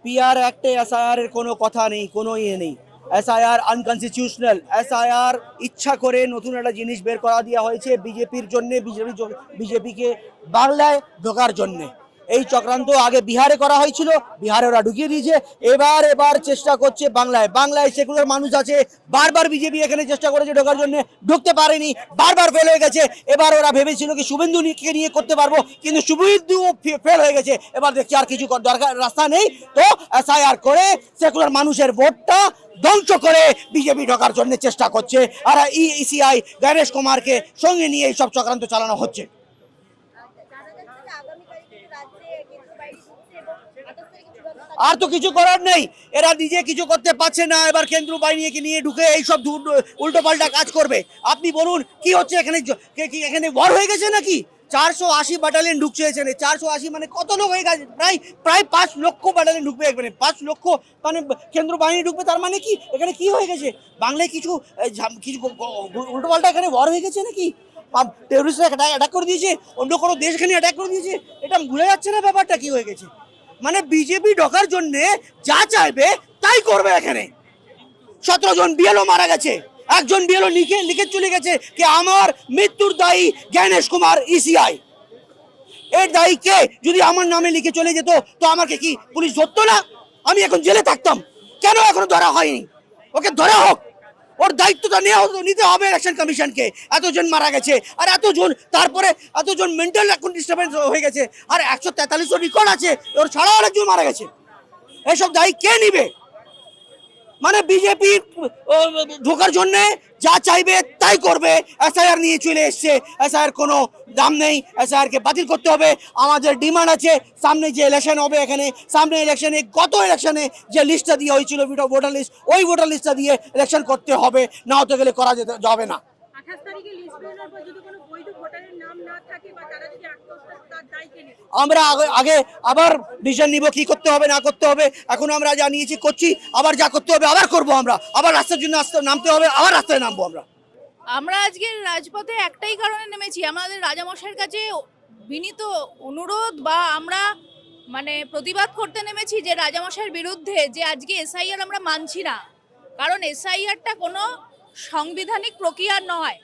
PR অ্যাক্টে SIR এর কোনো কথা নেই, কোনো ইয়ে নেই। SIR unconstitutional. এসআইআর ইচ্ছা করে নতুন একটা জিনিস বের করা দেওয়া হয়েছে বিজেপির জন্য, বিজেপিকে বাংলায় ঢোকার জন্যে। এই চক্রান্ত আগে বিহারে করা হয়েছিল, বিহারে ওরা ঢুকিয়ে দিয়েছে। এবার চেষ্টা করছে বাংলায়। বাংলায় সেকুলার মানুষ আছে, বারবার বিজেপি এখানে চেষ্টা করেছে ঢোকার জন্য, ঢুকতে পারেনি, বারবার ফেল হয়ে গেছে। এবার ওরা ভেবেছিল কি শুভেন্দুকে নিয়ে করতে পারবো, কিন্তু শুভেন্দু ফেল হয়ে গেছে। এবার দেখছি আর কিছু দরকার রাস্তা নেই, তো এসআইআর করে সেকুলার মানুষের ভোটটা ধ্বংস করে বিজেপি ঢোকার জন্য চেষ্টা করছে। আর ইসিআই গণেশ কুমারকে সঙ্গে নিয়ে এইসব চক্রান্ত চালানো হচ্ছে। আর তো কিছু করার নেই, এরা নিজে কিছু করতে পারছে না, এবার কেন্দ্র বাহিনীকে নিয়ে ঢুকে এইসব উল্টো পাল্টা কাজ করবে। আপনি বলুন কি হচ্ছে এখানে? এখানে ওয়ার হয়ে গেছে নাকি? 480 ব্যাটালিয়ন ঢুকছে এখানে। 480 মানে কত লোক হয়ে গেছে? প্রায় 5 লক্ষ ব্যাটালিয়ন ঢুকবে এখানে। 5 লক্ষ মানে কেন্দ্র বাহিনী ঢুকবে, তার মানে কি এখানে কি হয়ে গেছে? বাংলায় কিছু কিছু উল্টো পাল্টা এখানে ওয়ার হয়ে গেছে নাকি? টেরোরিস্টরা অ্যাটাক করে দিয়েছে, অন্য কোনো দেশ এখানে অ্যাটাক করে দিয়েছে, এটা ভুলে যাচ্ছে না ব্যাপারটা কি হয়ে গেছে। মানে বিজেপি ঢোকার জন্য যা চাইবে তাই করবে এখানে। 17 জন বিএলও মারা গেছে, একজন বিএলও লিখে চলে গেছে যে আমার মৃত্যুর দায়ী গণেশ কুমার ইসিআই। এর দায়ী কে? যদি আমার নামে লিখে চলে যেত তো আমাকে কি পুলিশ ধরতো না? আমি এখন জেলে থাকতাম। কেন এখনো ধরা হয়নি? ওকে ধরা হোক, ওর দায়িত্বটা নিতে হবে ইলেকশন কমিশনকে। এতজন মারা গেছে, আর এতজন, তারপরে এতজন মেন্টাল এখন ডিস্টার্বেন্স হয়ে গেছে, আর 143 রেকর্ড আছে, ওর ছাড়াও অনেকজন মারা গেছে। এসব দায়ী কে নিবে? মানে বিজেপি ঢোকার জন্য যা চাইবে তাই করবে। এসআইআর নিয়ে চলে এসছে, এসআইআর কোনো দাম নেই, এসআইআর কে বাতিল করতে হবে। আমাদের ডিমান্ড আছে সামনে যে ইলেকশন হবে, এখানে সামনে ইলেকশনে গত ইলেকশনে যে লিস্টটা দিয়ে হয়েছিল ভোটার লিস্ট, ওই ভোটার লিস্টটা দিয়ে ইলেকশন করতে হবে, না হতে গেলে করা যাবে না। 28 তারিখে লিস্ট বেরোনোর পর যদি কোনো বৈধ ভোটারের নাম না থাকে বা তারা যদি আত্মহত্যা, তার দায় কে নেবে? আমরা আগে আবার ডিসিশন নিব কি করতে হবে না করতে হবে। এখন আমরা যা নিয়েছি করছি, আবার যা করতে হবে আবার করব। আমরা আবার রাস্তার জন্য নামতে হবে, আবার রাস্তায় নামবো আমরা। আমরা আজকে রাজপথে একটাই কারণে নেমেছি, আমাদের রাজামশাইয়ের কাছে বিনীত অনুরোধ বা আমরা মানে প্রতিবাদ করতে নেমেছি যে রাজামশাইয়ের বিরুদ্ধে যে আজকে এসআইআর আমরা মানছি না। কারণ এসআইআরটা কোনো সাংবিধানিক প্রক্রিয়া নয়,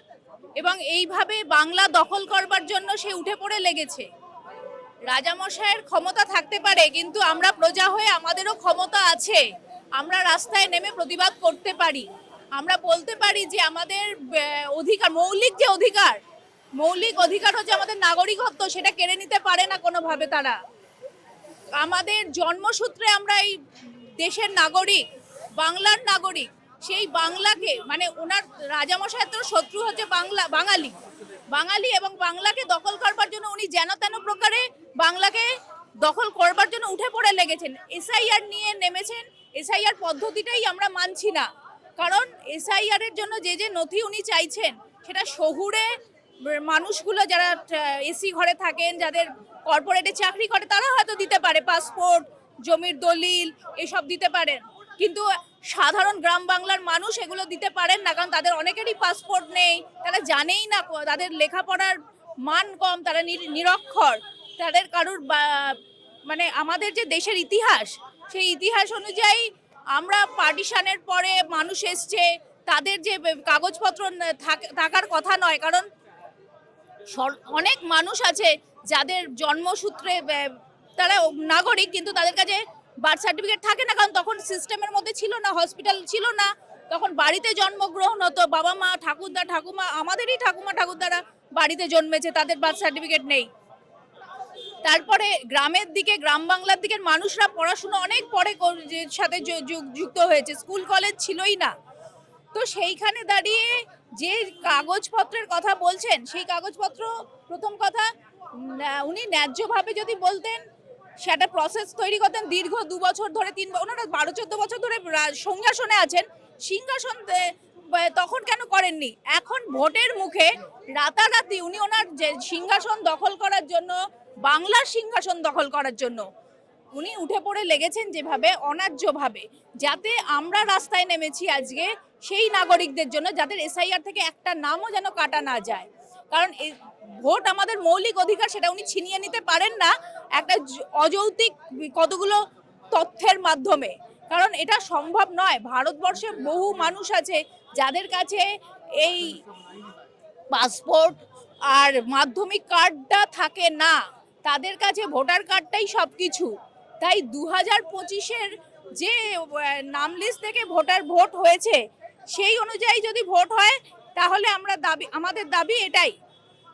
এবং এইভাবে বাংলা দখল করবার জন্য সে উঠে পড়ে লেগেছে। রাজামশাইয়ের ক্ষমতা থাকতে পারে, কিন্তু আমরা প্রজা হয়ে আমাদেরও ক্ষমতা আছে, আমরা রাস্তায় নেমে প্রতিবাদ করতে পারি। আমরা বলতে পারি যে আমাদের অধিকার, মৌলিক অধিকার হচ্ছে আমাদের নাগরিকত্ব, সেটা কেড়ে নিতে পারে না কোনোভাবে তারা। আমাদের জন্মসূত্রে আমরা এই দেশের নাগরিক, বাংলার নাগরিক। সেই বাংলাকে মানে ওনার রাজামশাইয়ের তো শত্রু হচ্ছে বাঙালি এবং বাংলাকে দখল করবার জন্য উনি যেন তেন প্রকারে বাংলাকে দখল করবার জন্য উঠে পড়ে লেগেছেন। এসআইআর নিয়ে নেমেছেন, এসআইআর পদ্ধতিটাই আমরা মানছি না। কারণ এসআইআর এর জন্য যে নথি উনি চাইছেন, সেটা শহুরে মানুষগুলো যারা এসি ঘরে থাকেন, যাদের কর্পোরেটে চাকরি করে, তারা হয়তো দিতে পারে, পাসপোর্ট, জমির দলিল এসব দিতে পারেন। কিন্তু সাধারণ গ্রাম বাংলার মানুষ এগুলো দিতে পারেন না, কারণ তাদের অনেকেরই পাসপোর্ট নেই, তারা জানেই না, তাদের লেখাপড়ার মান কম, তারা নিরক্ষর, তাদের কারুর মানে আমাদের যে দেশের ইতিহাস, সেই ইতিহাস অনুযায়ী আমরা পার্টিশনের পরে মানুষ এসছে, তাদের যে কাগজপত্র থাকার কথা নয়। কারণ অনেক মানুষ আছে যাদের জন্মসূত্রে তারা নাগরিক, কিন্তু তাদের কাছে বার্থ সার্টিফিকেট থাকে না, কারণ তখন সিস্টেমের মধ্যে ছিল না, হসপিটাল ছিল না, তখন বাড়িতে জন্মগ্রহণ হতো। বাবা মা, ঠাকুরদা, ঠাকুমা, আমাদেরই ঠাকুমা ঠাকুরদারা বাড়িতে জন্মেছে, তাদের বার্থ সার্টিফিকেট নেই। তারপরে গ্রামের দিকে, গ্রাম বাংলার দিকের মানুষরা পড়াশুনো অনেক পরে সাথে যুক্ত হয়েছে, স্কুল কলেজ ছিলই না। তো সেইখানে দাঁড়িয়ে যে কাগজপত্রের কথা বলছেন, সেই কাগজপত্র প্রথম কথা উনি ন্যায্যভাবে যদি বলতেন, সেটা প্রসেস তৈরি করতেন। দীর্ঘ 2 বছর ধরে, 3 ওনারা 12-14 বছর ধরে সিংহাসনে আছেন, সিংহাসন তখন কেন করেননি? এখন ভোটের মুখে রাতারাতি উনি ওনার যে সিংহাসন দখল করার জন্য, বাংলার সিংহাসন দখল করার জন্য উনি উঠে পড়ে লেগেছেন যেভাবে, অন্যায্যভাবে। যাতে আমরা রাস্তায় নেমেছি আজকে সেই নাগরিকদের জন্য যাদের এসআইআর থেকে একটা নামও যেন কাটা না যায়। কারণ ভোট আমাদের মৌলিক অধিকার, সেটা উনি ছিনিয়ে নিতে পারেন না। একটা অযৌক্তিক কতগুলো তথ্যের মাধ্যমে, কারণ এটা সম্ভব নয়। ভারতবর্ষে বহু মানুষ আছে যাদের কাছে এই পাসপোর্ট আর মাধ্যমিক কার্ডটা থাকে না, তাদের কাছে ভোটার কার্ডটাই সব কিছু। তাই 2025-এর যে নাম লিস্ট থেকে ভোট হয়েছে সেই অনুযায়ী যদি ভোট হয় তাহলে আমাদের দাবি এটাই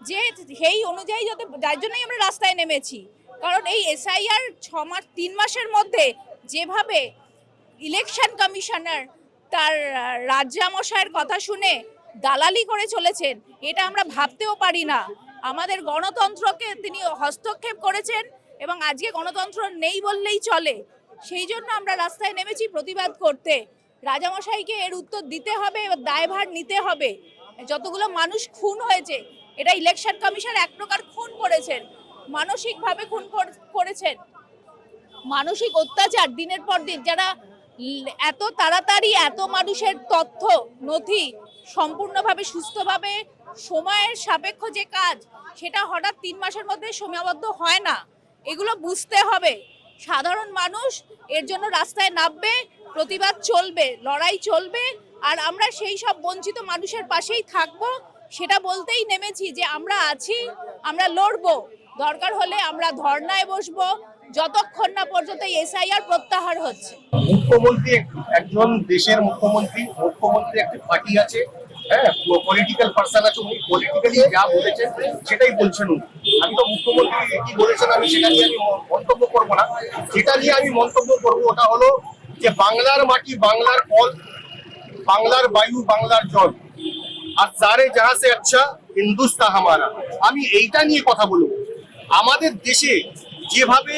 যে সেই অনুযায়ী যার জন্যই আমরা রাস্তায় নেমেছি। কারণ এই এসআইআর 3 মাসের মধ্যে যেভাবে ইলেকশন কমিশনার তার রাজ্যামশায়ের কথা শুনে দালালি করে চলেছেন, এটা আমরা ভাবতেও পারি না। আমাদের গণতন্ত্রকে তিনি হস্তক্ষেপ করেছেন এবং আজকে গণতন্ত্র নেই বললেই চলে। সেই জন্য আমরা রাস্তায় নেমেছি প্রতিবাদ করতে। রাজামশাইকে এর উত্তর দিতে হবে, দায়ভার নিতে হবে। যতগুলো মানুষ খুন হয়েছে, এটা ইলেকশন কমিশন এক প্রকার খুন করেছেন, মানসিকভাবে খুন করেছেন। মানসিক অত্যাচার দিনের পর দিন, যারা এত তাড়াতাড়ি এত মানুষের তথ্য নথি সম্পূর্ণভাবে সুস্থভাবে সময়ের সাপেক্ষ যে কাজ, সেটা হঠাৎ 3 মাসের মধ্যে সীমাবদ্ধ হয় না। এগুলো বুঝতে হবে। সাধারণ মানুষ এর জন্য রাস্তায় নামবে, প্রতিবাদ চলবে, লড়াই চলবে। আর আমরা সেই সব বঞ্চিত মানুষের পাশেই থাকবো, সেটা বলতেই নেমেছি যে আমরা আছি, আমরা লড়বো। দরকার হলে আমরা ধর্নায় বসবো যতক্ষণ না পর্যন্ত এসআইআর প্রত্যাহার হচ্ছে। মুখ্যমন্ত্রী একজন দেশের মুখ্যমন্ত্রী একটি পার্টি আছে, হ্যাঁ, পলিটিক্যাল পার্সন আছে, উনি পলিটিক্যালি যা বলেছেন সেটাই বলছেন। আমি তো মুখ্যমন্ত্রী কি বলেছেন আমি সেটা নিয়ে আমি মন্তব্য করবো না। যেটা নিয়ে আমি মন্তব্য করবো ওটা হলো যে বাংলার মাটি, বাংলার ফল, বাংলার বায়ু, বাংলার জল, আর সারে জাহা সে আচ্ছা হিন্দুস্তান হামারা। আমি এইটা নিয়ে কথা বলবো। আমাদের দেশে যেভাবে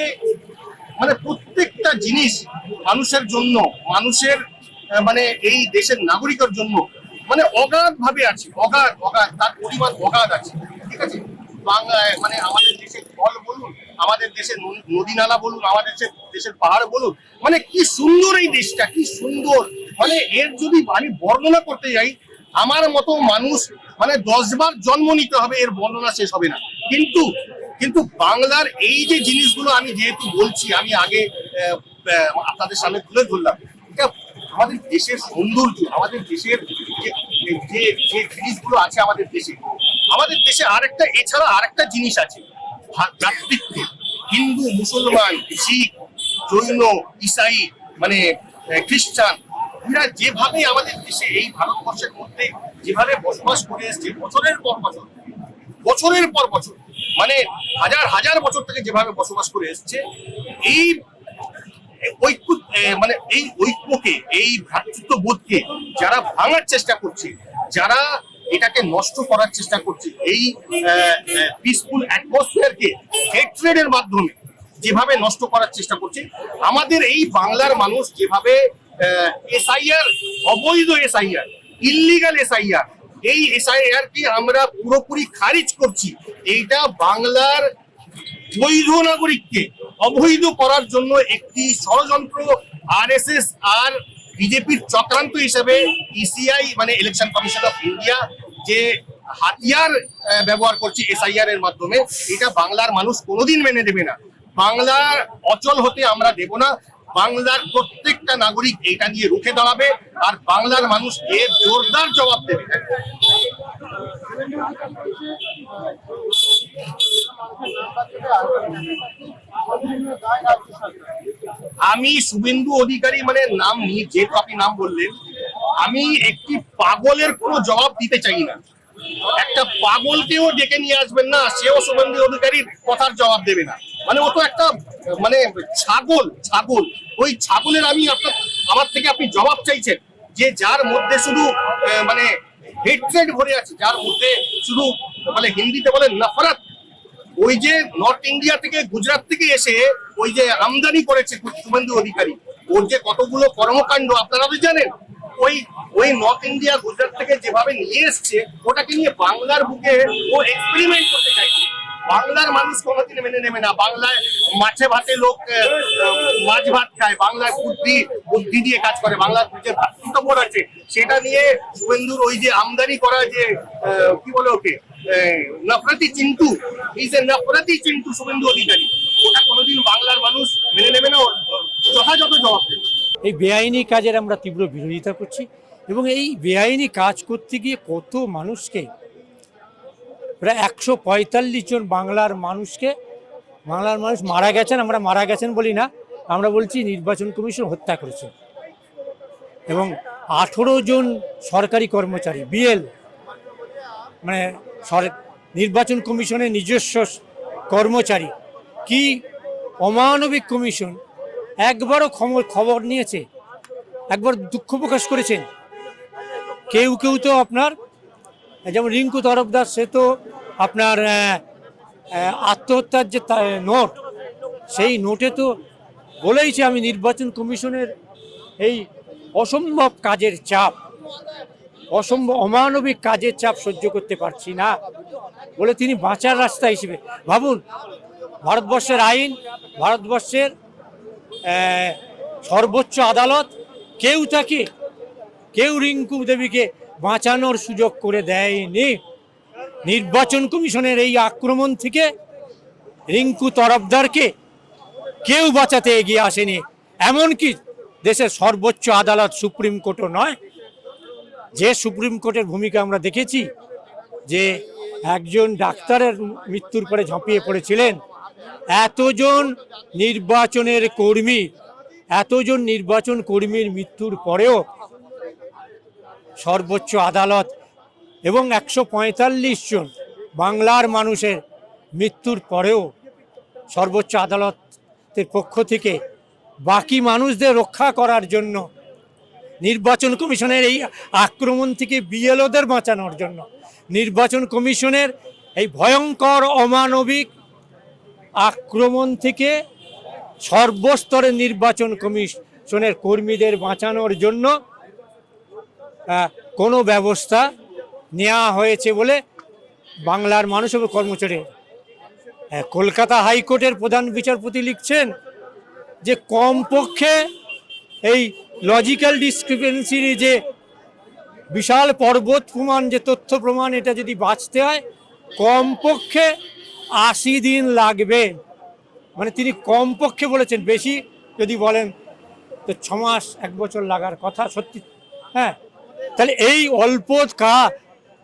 মানে প্রত্যেকটা জিনিস মানুষের জন্য, মানুষের মানে এই দেশের নাগরিকের জন্য মানে অগাধ ভাবে আছে, অগাধ তার পরিমাণ অগাধ আছে, ঠিক আছে। বাংলায় মানে আমাদের দেশের জল বলুন, আমাদের দেশের নদী নালা বলুন, আমাদের দেশের পাহাড় বলুন, মানে কি সুন্দর এই দেশটা, কি সুন্দর। মানে এর যদি আমি বর্ণনা করতে যাই, আমার মতো মানুষ মানে 10 বার জন্ম নিতে হবে, এর বর্ণনা শেষ হবে না। কিন্তু বাংলার এই যে জিনিসগুলো আমি যেহেতু বলছি, আমি আগে আপনাদের সামনে তুলে ধরলাম, এটা আমাদের দেশের সৌন্দর্য, আমাদের দেশের যে জিনিসগুলো আছে আমাদের দেশে আরেকটা, এছাড়া আরেকটা জিনিস আছে, ভ্রাতৃত্ব। হিন্দু, মুসলমান, শিখ, জৈন, ইসাই, মানে খ্রিস্টান, এরা যেভাবে আমাদের দেশে এই ভারতবর্ষের মধ্যে যেভাবে বসবাস করে এসছে বছরের পর বছর, মানে হাজার বছর থেকে যেভাবে বসবাস করে এসছে, এই ঐক্য মানে এই ঐক্যকে, এই ভ্রাতৃত্ববোধকে যারা ভাঙার চেষ্টা করছে, যারা এটাকে নষ্ট করার চেষ্টা করছে, এই পিসফুল অ্যাটমসফিয়ারকে হেট্রেডের মাধ্যমে যেভাবে নষ্ট করার চেষ্টা করছে, আমাদের এই বাংলার মানুষ যেভাবে এসআইআর, অবৈধ এসআইআর, ইল্লিগাল এসআইআর, এই এসআইআর কে আমরা পুরোপুরি খারিজ করছি। এইটা বাংলার বৈধ নাগরিককে অবৈধ করার জন্য একটি ষড়যন্ত্র, আরএসএস আর বিজেপির চক্রান্ত হিসেবে ইসিআই মানে ইলেকশন কমিশন অফ ইন্ডিয়া যে হাতিয়ার ব্যবহার করছে এসআইআর এর মাধ্যমে, এটা বাংলার মানুষ কোনোদিন মেনে নেবে না। বাংলার অচল হতে আমরা দেব না। বাংলার প্রত্যেকটা নাগরিক এটা নিয়ে রুখে দাঁড়াবে, আর বাংলার মানুষ এর জোরদার জবাব দেবে। আমি শুভেন্দু অধিকারী মানে নাম নিয়ে, যেহেতু আপনি নাম বললেন, আমি একটি পাগলের কোনো জবাব দিতে চাই না। একটা পাগলকেও ডেকে নিয়ে আসবেন না, সেও শুভেন্দু অধিকারীর কথার জবাব দেবে না। মানে ও তো একটা মানে ছাগল। ওই ছাগলের আমি আমার থেকে আপনি জবাব চাইছেন, যে যার মধ্যে শুধু মানে হেট্রেড ভরে আছে, যার মধ্যে শুধু মানে হিন্দিতে বলে নফরত। ওই যে নর্থ ইন্ডিয়া থেকে, গুজরাট থেকে এসে ওই যে আমদানি করেছে শুভেন্দু অধিকারী, ওর যে কতগুলো কর্মকাণ্ড আপনারা তো জানেন। ওই নর্থ ইন্ডিয়া, গুজরাট থেকে যেভাবে নিয়ে এসছে, ওটাকে নিয়ে বাংলার বুকে ও এক্সপেরিমেন্ট করতে চাইছে। বাংলার মানুষ কোনোদিন মেনে নেবে না। বাংলায় মাছে ভাতে লোক মাছ ভাত খায়, বাংলায় বুদ্ধি দিয়ে কাজ করে, বাংলার যে ভ্রাতৃত্ববোধ আছে সেটা নিয়ে শুভেন্দুর ওই যে আমদানি করা যে কি বলে ওকে নফরতি চিন্টু, এই যে নফরতি চিন্টু শুভেন্দু অধিকারী, ওটা কোনোদিন বাংলার মানুষ মেনে নেবে না। যথাযথ জবাব দেবে। এই বেআইনি কাজের আমরা তীব্র বিরোধিতা করছি এবং এই বেআইনি কাজ করতে গিয়ে কত মানুষকে, প্রায় 145 জন বাংলার মানুষ মারা গেছেন। আমরা মারা গেছেন বলি না, আমরা বলছি নির্বাচন কমিশন হত্যা করেছে। এবং 18 জন সরকারি কর্মচারী বিএল মানে নির্বাচন কমিশনের নিজস্ব কর্মচারী, কি অমানবিক কমিশন! একবারও খবর নিয়েছে, একবার দুঃখ প্রকাশ করেছেন? কেউ কেউ তো আপনার, যেমন রিঙ্কু তরফদার, সে তো আপনার আত্মহত্যার যে নোট, সেই নোটে তো বলেইছে আমি নির্বাচন কমিশনের এই অসম্ভব কাজের চাপ, অমানবিক কাজের চাপ সহ্য করতে পারছি না বলে তিনি বাঁচার রাস্তা হিসেবে, ভাবুন, ভারতবর্ষের আইন, ভারতবর্ষের সর্বোচ্চ আদালত, কেউ রিঙ্কু দেবীকে বাঁচানোর সুযোগ করে দেয়নি। নির্বাচন কমিশনের এই আক্রমণ থেকে রিঙ্কু তরফদারকে কেউ বাঁচাতে এগিয়ে আসেনি। এমনকি দেশের সর্বোচ্চ আদালত সুপ্রিম কোর্টও নয়, যে সুপ্রিম কোর্টের ভূমিকা আমরা দেখেছি, যে একজন ডাক্তারের মৃত্যুর পরে ঝাঁপিয়ে পড়েছিলেন, এতজন নির্বাচন কর্মীর মৃত্যুর পরেও সর্বোচ্চ আদালত এবং 145 জন বাংলার মানুষের মৃত্যুর পরেও সর্বোচ্চ আদালতের পক্ষ থেকে বাকি মানুষদের রক্ষা করার জন্য, নির্বাচন কমিশনের এই আক্রমণ থেকে বিএলওদের বাঁচানোর জন্য, নির্বাচন কমিশনের এই ভয়ঙ্কর অমানবিক আক্রমণ থেকে সর্বস্তরের নির্বাচন কমিশনের কর্মীদের বাঁচানোর জন্য কোনো ব্যবস্থা নেওয়া হয়েছে বলে বাংলার মানুষ এবং কর্মচারী। কলকাতা হাইকোর্টের প্রধান বিচারপতি লিখছেন যে কমপক্ষে এই লজিক্যাল ডিসক্রিপেন্সির যে বিশাল পর্বত প্রমাণ, যে তথ্য প্রমাণ, এটা যদি বাঁচতে হয় কমপক্ষে 80 দিন লাগবে। মানে তিনি কমপক্ষে বলেছেন, বেশি যদি বলেন তো 6 মাস 1 বছর লাগার কথা। সত্যি, হ্যাঁ, তাহলে এই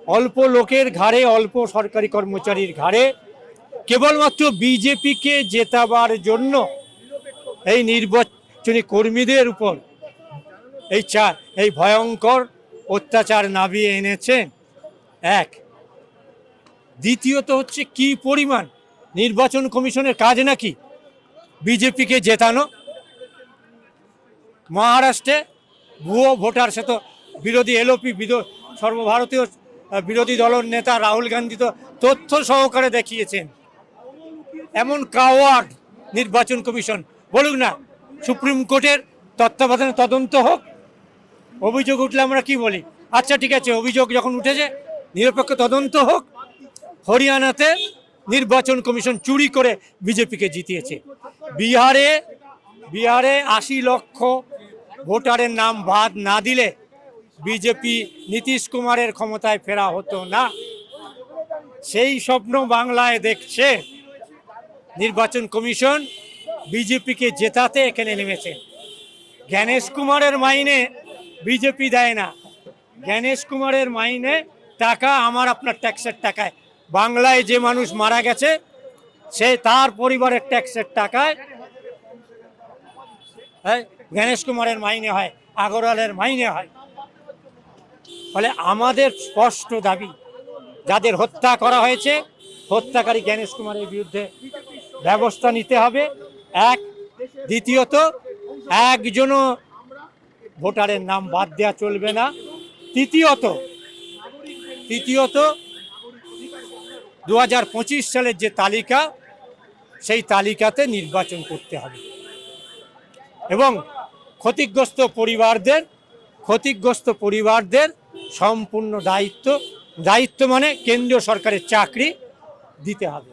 অল্প লোকের ঘাড়ে, অল্প সরকারি কর্মচারীর ঘাড়ে, কেবলমাত্র বিজেপিকে জেতাবার জন্য এই নির্বাচনী কর্মীদের উপর এই ভয়ঙ্কর অত্যাচার নামিয়ে এনেছেন। এক, দ্বিতীয়ত হচ্ছে কি পরিমাণ নির্বাচন কমিশনের কাজ নাকি বিজেপিকে জেতানো। মহারাষ্ট্রে ভুয়ো ভোটার, সে তো বিরোধী এলওপি সর্বভারতীয় বিরোধী দলের নেতা রাহুল গান্ধী তো তথ্য সহকারে দেখিয়েছেন। এমন কাওয়ার্ড নির্বাচন কমিশন, বলুক না সুপ্রিম কোর্টের তত্ত্বাবধানে তদন্ত হোক, অভিযোগ উঠলে আমরা কি বলি, আচ্ছা ঠিক আছে, অভিযোগ যখন উঠেছে নিরপেক্ষ তদন্ত হোক। হরিয়ানাতে নির্বাচন কমিশন চুরি করে বিজেপিকে জিতিয়েছে। বিহারে 80 লক্ষ ভোটারের নাম বাদ না দিলে বিজেপি নীতিশ কুমারের ক্ষমতায় ফেরা হতো না। সেই স্বপ্ন বাংলায় দেখছে নির্বাচন কমিশন, বিজেপিকে জেতাতে এখানে নেমেছে। জ্ঞানেশ কুমারের মাইনে বিজেপি দেয় না, জ্ঞানেশ কুমারের মাইনে টাকা আমার আপনার ট্যাক্সের টাকায়। বাংলায় যে মানুষ মারা গেছে সে তার পরিবারের ট্যাক্সের টাকায় জ্ঞানেশ কুমারের মাইনে হয়, আগরওয়ালের মাইনে হয়। ফলে আমাদের স্পষ্ট দাবি, যাদের হত্যা করা হয়েছে, হত্যাকারী জ্ঞানেশ কুমারের বিরুদ্ধে ব্যবস্থা নিতে হবে। এক, দ্বিতীয়ত একজনও ভোটারের নাম বাদ দেওয়া চলবে না। তৃতীয়ত 2025 সালের যে তালিকা, সেই তালিকাতে নির্বাচন করতে হবে এবং ক্ষতিগ্রস্ত পরিবারদের সম্পূর্ণ দায়িত্ব মানে কেন্দ্রীয় সরকারের চাকরি দিতে হবে।